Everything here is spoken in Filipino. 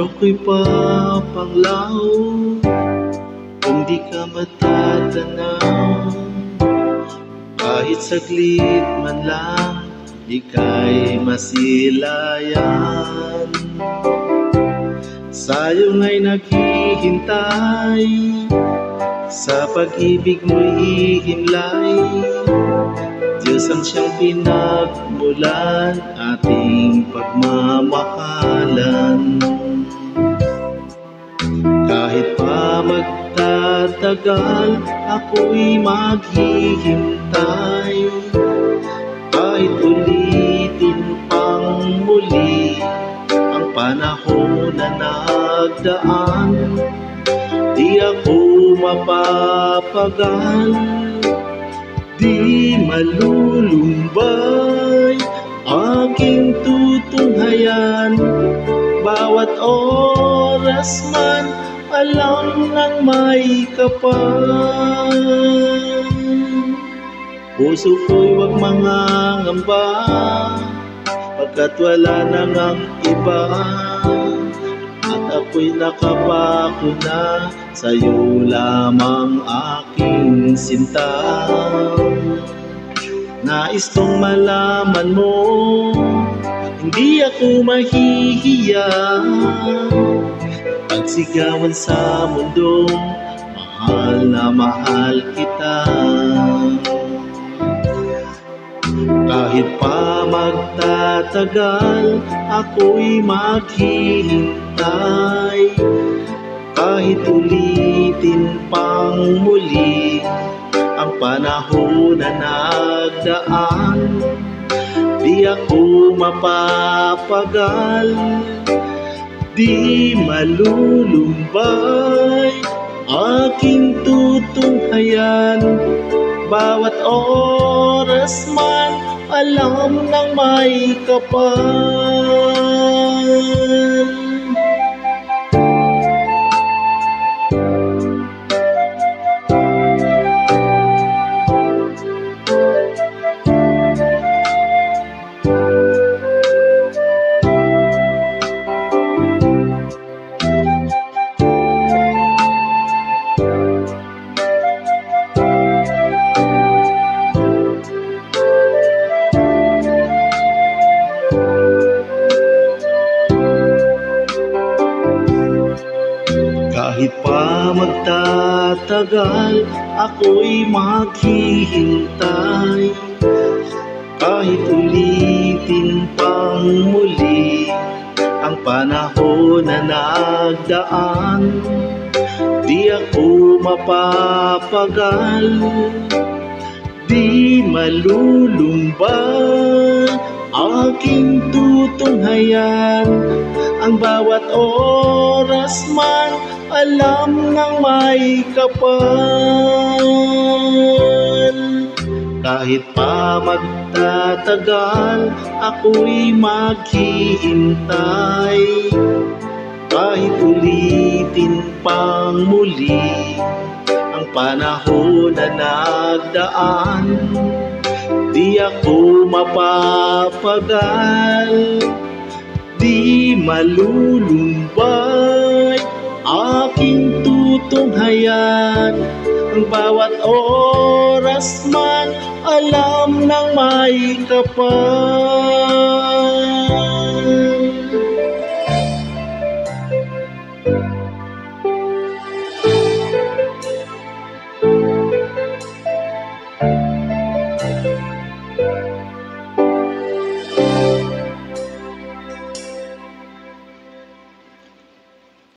ako'y papanglaw kung di ka matatanaw. Kahit saglit man lang, ika'y masilayan. Sa'yo nga'y naghihintay, sa pag-ibig mo'y hihimlay. Diyos ang siyang pinagmulan, ating pagmamahalan. Kahit pa magtatagal, ako'y maghihintay. Kahit ulitin pang muli ang panahon na nagdaan, di ako mapapagal, di malulumbay aking tutunghayan. Bawat oras man, alam ng may kapal. Puso ko'y wag mangangamba, pagkat wala nang ang iba. At ako'y nakapako na, sa'yo lamang aking sinta. Nais kong malaman mo, hindi ako mahihiya. Pagsigawan sa mundo, mahal na mahal kita. Kahit pa magtatagal, ako'y maghihintay. Kahit ulitin pang muli ang panahon na nagdaan, di ako mapapagal, di malulumbay aking tutunghayan. Bawat oras man, alam ng may kapal. Kahit pa magtatagal, ako'y maghihintay. Kahit ulitin pang muli ang panahon na nagdaan, di ako mapapagal, di malulumbay aking tutunghayan. Ang bawat oras man, alam ng may kapal. Kahit pa magtatagal, ako'y maghihintay. Kahit ulitin pang muli ang panahon na nagdaan, di ako mapapagal, di malulumbay aking tutunghayan. Ang bawat oras man, alam ng may kapal.